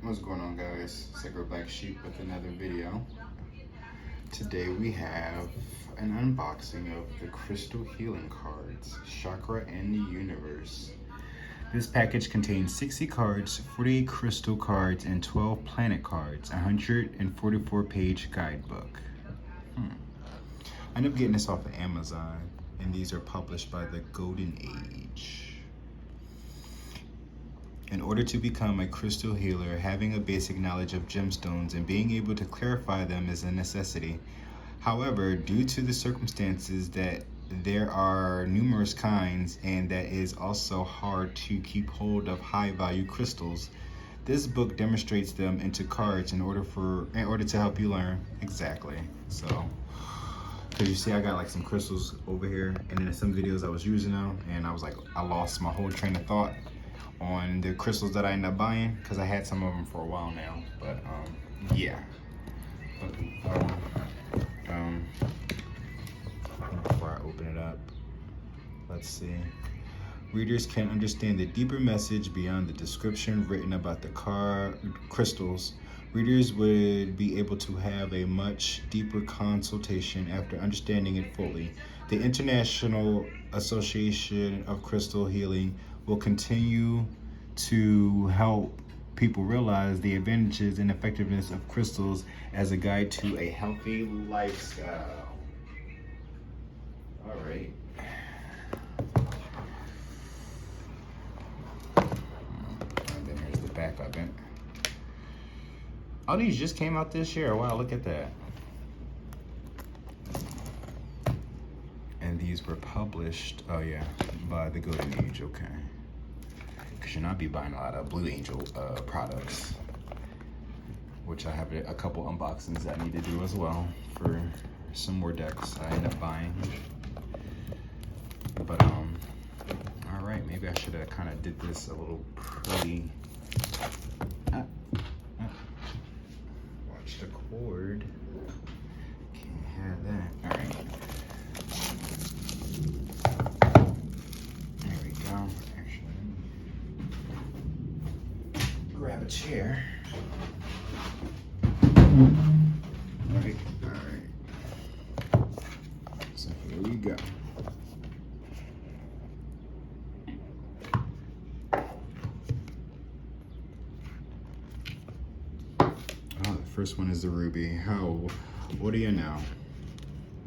What's going on, guys? Sacred Black Sheep with another video. Today we have an unboxing of the Crystal Healing Cards, Chakra and the Universe. This package contains 60 cards, 48 crystal cards, and 12 planet cards, a 144-page guidebook. I ended up getting this off of Amazon, and these are published by the Golden Age. In order to become a crystal healer, having a basic knowledge of gemstones and being able to clarify them is a necessity. However, due to the circumstances that there are numerous kinds and that is also hard to keep hold of high-value crystals, this book demonstrates them into cards in order to help you learn. Exactly. So, because you see, I got like some crystals over here, and then in some videos I was using them, and I lost my whole train of thought on the crystals that I ended up buying, because I had some of them for a while now. But yeah. Before I open it up, let's see. Readers can understand the deeper message beyond the description written about the crystals. Readers would be able to have a much deeper consultation after understanding it fully. The International Association of Crystal Healing will continue to help people realize the advantages and effectiveness of crystals as a guide to a healthy lifestyle. All right. And then here's the back of it. Oh, these just came out this year. Wow, look at that. And these were published, oh yeah, by the Golden Age, okay. Because you'll not be buying a lot of Blue Angel products, which I have a couple unboxings that I need to do as well for some more decks I end up buying. But all right, maybe I should have kind of did this a little pretty. Watch the cord. Can't have that. All right. There we go. Actually, grab a chair. All right. So here we go. First one is the ruby. What do you know?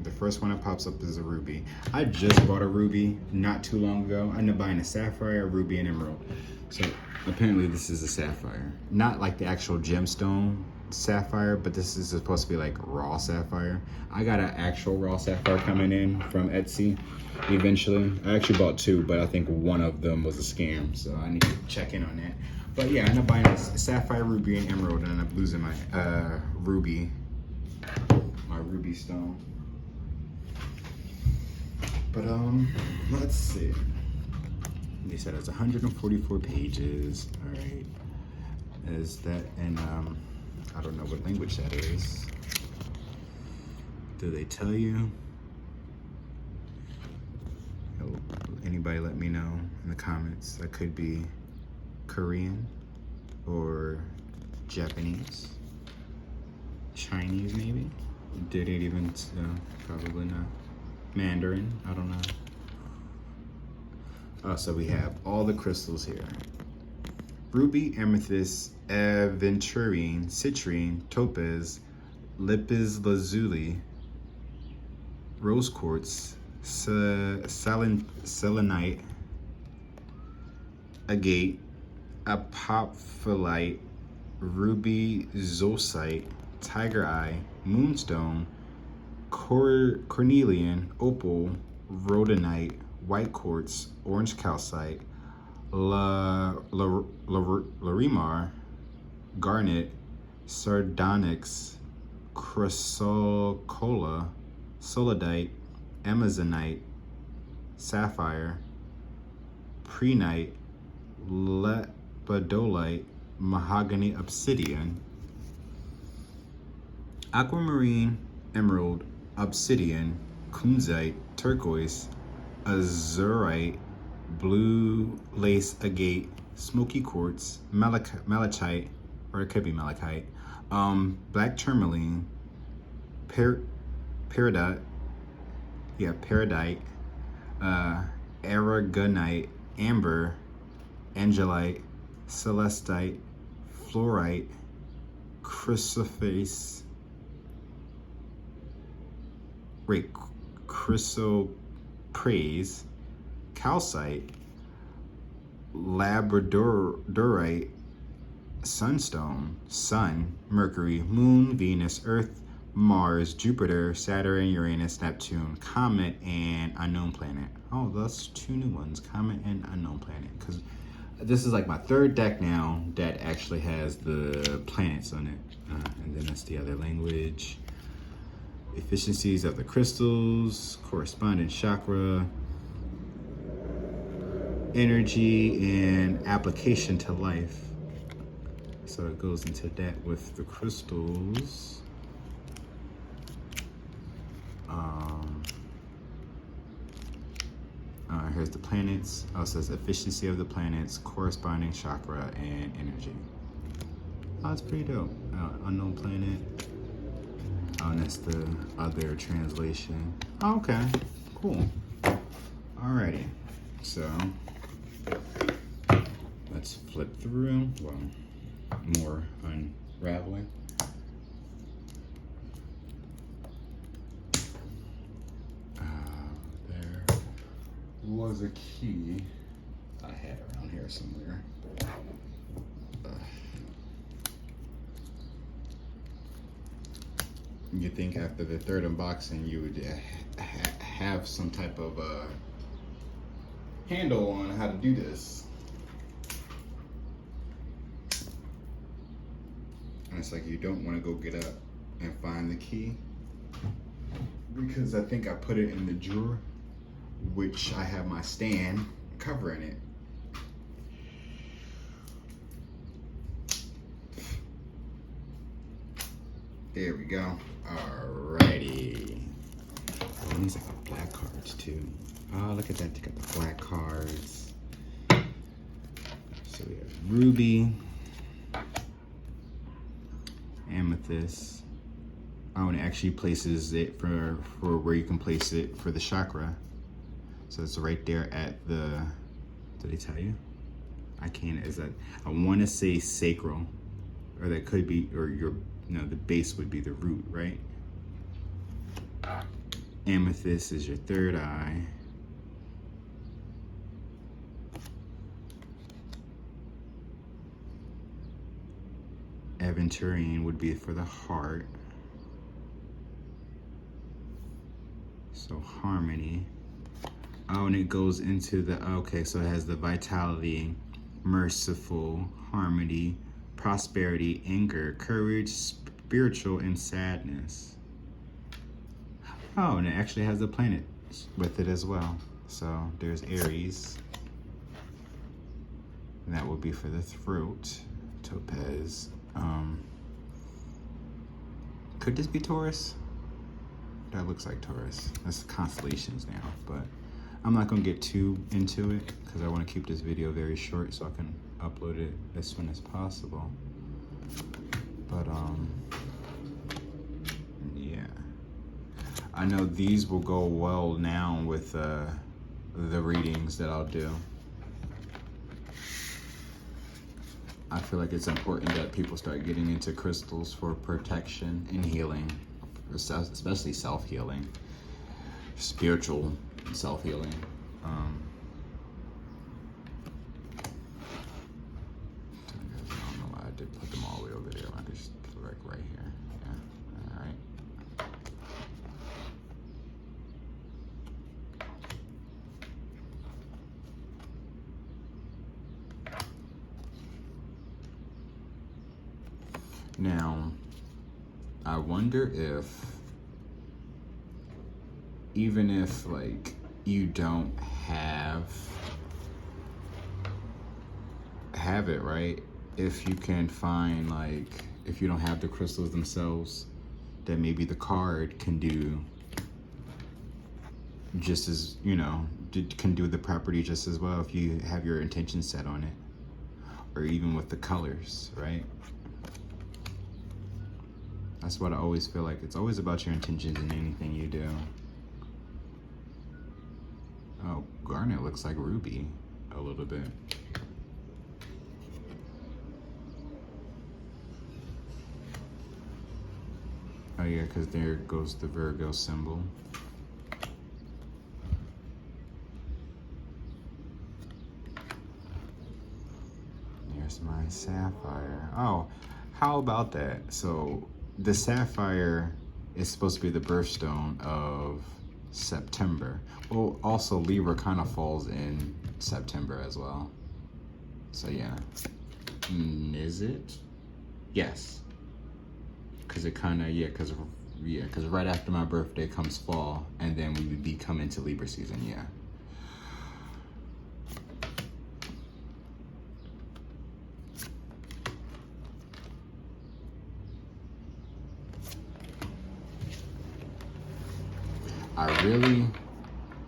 The first one that pops up is a ruby. I just bought a ruby not too long ago. I ended up buying a sapphire, ruby, and emerald. So apparently this is a sapphire. Not like the actual gemstone sapphire, but this is supposed to be like raw sapphire. I got an actual raw sapphire coming in from Etsy eventually. I actually bought two, but I think one of them was a scam, so I need to check in on that. But yeah, I ended up buying a sapphire, ruby, and emerald, and I ended up losing my ruby stone. But let's see. They said it's 144 pages. All right, is that in I don't know what language that is. Do they tell you? Anybody let me know in the comments. That could be Korean or Japanese, Chinese maybe. Did it even? Probably not. Mandarin, I don't know. Oh, so we have all the crystals here. Ruby, amethyst, aventurine, citrine, topaz, lapis lazuli, rose quartz, selenite, agate, apophyllite, ruby zolcite, tiger eye, moonstone, cornelian, opal, rhodonite, white quartz, orange calcite, larimar, garnet, sardonyx, chrysocolla, solidite, amazonite, sapphire, prehnite, lepidolite, mahogany obsidian, aquamarine, emerald, obsidian, kunzite, turquoise, azurite, blue lace agate, smoky quartz, malachite, or it could be malachite. Black tourmaline, peridot, peridite, aragonite, amber, angelite, celestite, fluorite, chrysoprase, chrysoprase, calcite, labradorite, sunstone, sun, Mercury, moon, Venus, Earth, Mars, Jupiter, Saturn, Uranus, Neptune, comet, and unknown planet. Oh, that's 2 new ones, comet and unknown planet. Because this is like my 3rd deck now that actually has the planets on it. And then that's the other language. Efficiencies of the crystals, correspondent chakra, energy, and application to life. So it goes into that with the crystals. Here's the planets. Oh, it says efficiency of the planets, corresponding chakra, and energy. Oh, that's pretty dope. Unknown planet. Oh, and that's the other translation. Oh, okay, cool. Alrighty, so let's flip through. Well, more unraveling. There was a key I had around here somewhere. You think after the 3rd unboxing you would have some type of handle on how to do this. And it's like you don't want to go get up and find the key, because I think I put it in the drawer, which I have my stand covering it. There we go. Alrighty. Oh, these are got black cards too. Oh, look at that. They got the black cards. So we have ruby, amethyst. Oh, and it actually places it for where you can place it for the chakra. So it's right there at the, did they tell you? I can't, is that, I want to say sacral, or that could be, or your, no, the base would be the root, right? Amethyst is your 3rd eye. Aventurine would be for the heart. So harmony. Oh, and it goes into the, okay, so it has the vitality, merciful, harmony, prosperity, anger, courage, spiritual, and sadness. Oh, and it actually has the planets with it as well. So there's Aries. And that would be for the throat, topaz. Could this be Taurus? That looks like Taurus. That's constellations now, but I'm not gonna get too into it because I want to keep this video very short so I can upload it as soon as possible. But yeah, I know these will go well now with the readings that I'll do. I feel like it's important that people start getting into crystals for protection and healing, especially self-healing, spiritual self-healing. I don't know why I did put them all the way over there. I just put like right here. Yeah, all right. Now, I wonder if, even if like you don't have it, right? If you can find, like, if you don't have the crystals themselves, then maybe the card can do just as, you know, can do the property just as well if you have your intention set on it, or even with the colors, right? That's what I always feel like. It's always about your intentions in anything you do. Oh, garnet looks like ruby a little bit. Oh yeah, because there goes the Virgo symbol. There's my sapphire. Oh, how about that? So the sapphire is supposed to be the birthstone of September. Well, also Libra kind of falls in September as well. So yeah. Is it? Yes. Because it kind of, because right after my birthday comes fall, and then we would be coming to Libra season, yeah.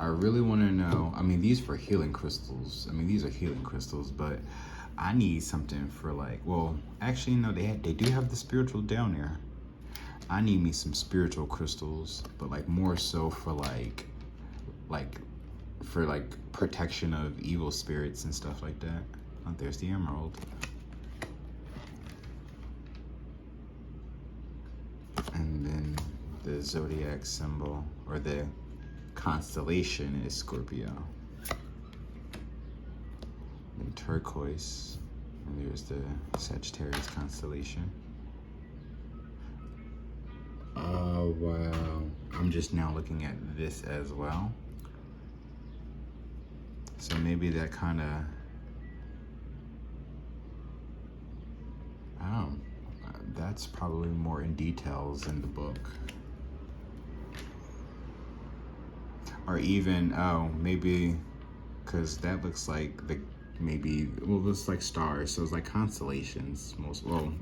I really want to know. I mean, these for healing crystals. I mean, these are healing crystals, but I need something for like. Well, actually, no, they do have the spiritual down there. I need me some spiritual crystals, but like more so for like protection of evil spirits and stuff like that. Oh, there's the emerald. And then the zodiac symbol, or the constellation, is Scorpio. And turquoise, and there's the Sagittarius constellation. Oh wow, I'm just now looking at this as well. So maybe that kind of, that's probably more in details in the book. Or even, maybe, because that looks like looks like stars, so it's like constellations,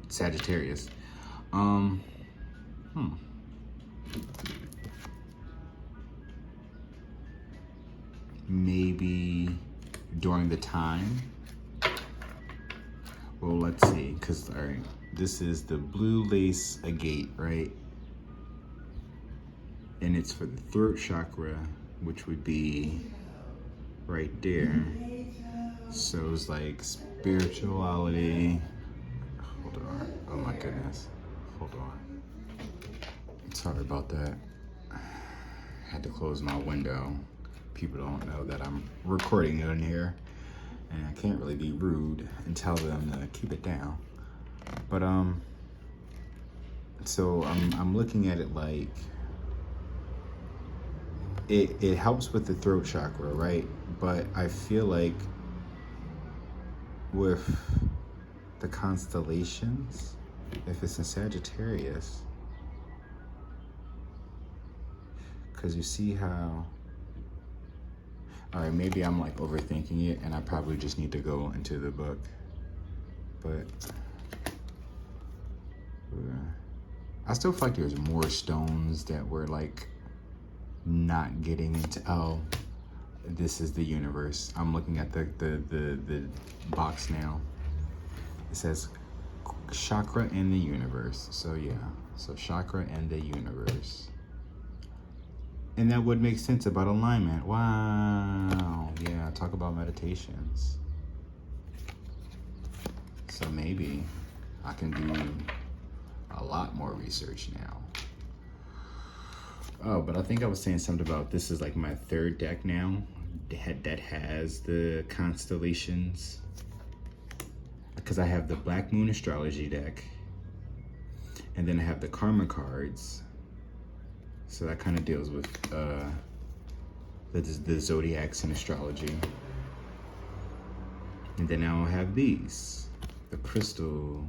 Sagittarius. Maybe during the time. Well, let's see, because, all right, this is the blue lace agate, right? And it's for the throat chakra, which would be right there. So it's like spirituality. Hold on. Oh my goodness. Hold on. Sorry about that. I had to close my window. People don't know that I'm recording in here, and I can't really be rude and tell them to keep it down. But so I'm looking at it like it helps with the throat chakra, right? But I feel like with the constellations, if it's in Sagittarius, because you see how, all right, maybe I'm like overthinking it and I probably just need to go into the book, but I still feel like there's more stones that we're like not getting into. Oh, this is the universe. I'm looking at the box now. It says chakra in the universe. So yeah, so chakra and the universe. And that would make sense about alignment. Wow. Yeah, talk about meditations. So maybe I can do a lot more research now. Oh, but I think I was saying something about this is like my third deck now that has the constellations. Because I have the Black Moon Astrology deck. And then I have the Karma cards. So that kind of deals with the zodiacs and astrology. And then I'll have these, the crystal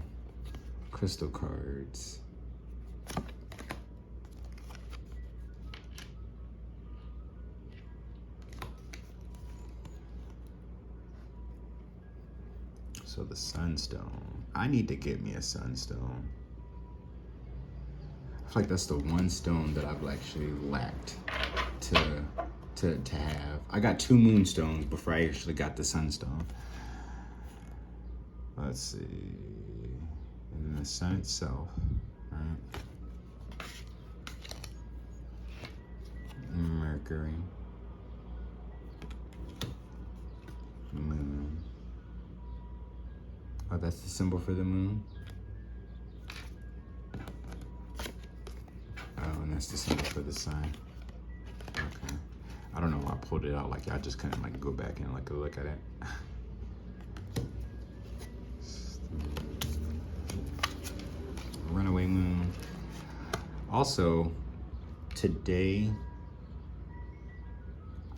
cards. So the sunstone. I need to get me a sunstone. I feel like that's the one stone that I've actually lacked to have. I got 2 moonstones before I actually got the sunstone. Let's see. And the sun itself, right? Mercury, Moon. Oh, that's the symbol for the moon? Oh, and that's the symbol for the sun. Okay. I don't know why I pulled it out like y'all just couldn't like go back and like look at it. Runaway moon. Also, today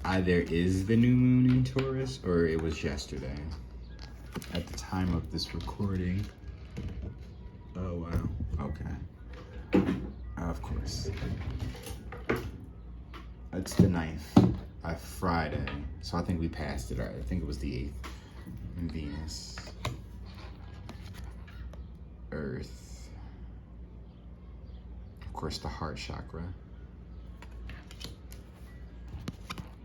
either is the new moon in Taurus or it was yesterday at the time of this recording. Oh wow. Okay. Of course. It's the 9th. Friday. So I think we passed it. Right? I think it was the 8th. Venus. Earth. Of course, the heart chakra.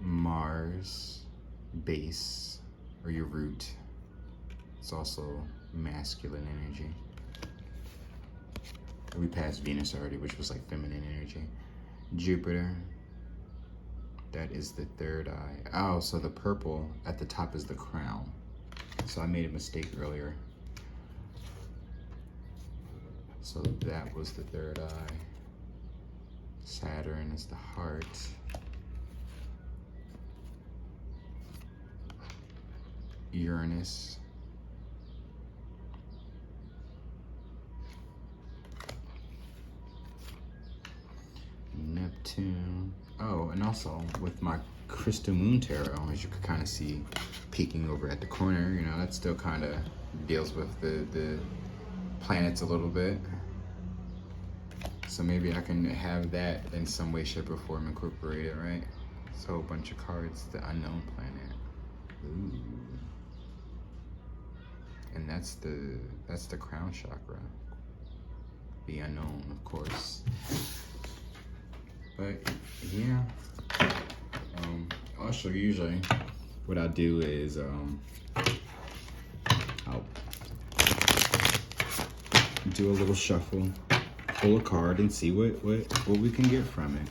Mars. Base. Or your root. It's also masculine energy. We passed Venus already, which was like feminine energy. Jupiter. That is the third eye. Oh, so the purple at the top is the crown. So I made a mistake earlier. So that was the third eye. Saturn is the heart. Uranus. Neptune. Oh, and also with my crystal moon tarot, as you can kind of see peeking over at the corner, you know, that still kind of deals with the planets a little bit. So maybe I can have that in some way, shape, or form incorporated, right? So a bunch of cards, the unknown planet. Ooh. And that's the crown chakra. The unknown, of course. But yeah, also usually what I do is I'll do a little shuffle, pull a card, and see what we can get from it,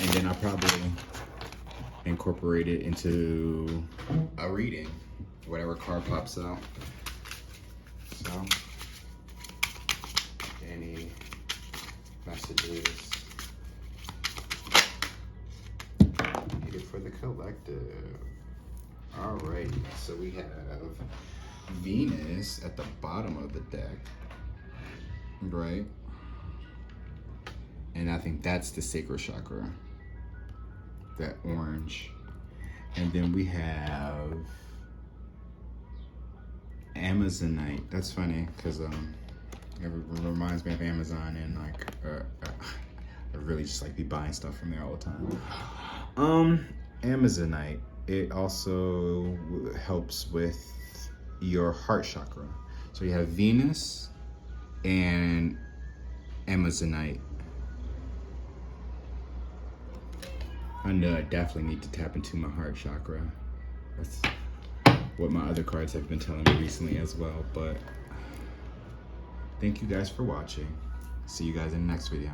and then I'll probably incorporate it into a reading, whatever card pops out. So any messages needed for the collective. Alright, so we have Venus at the bottom of the deck, right? And I think that's the sacral chakra, that orange. And then we have Amazonite. That's funny because it reminds me of Amazon, and like I really just like be buying stuff from there all the time. Amazonite, it also helps with your heart chakra. So you have Venus and Amazonite. I know I definitely need to tap into my heart chakra. That's what my other cards have been telling me recently as well. But thank you guys for watching. See you guys in the next video.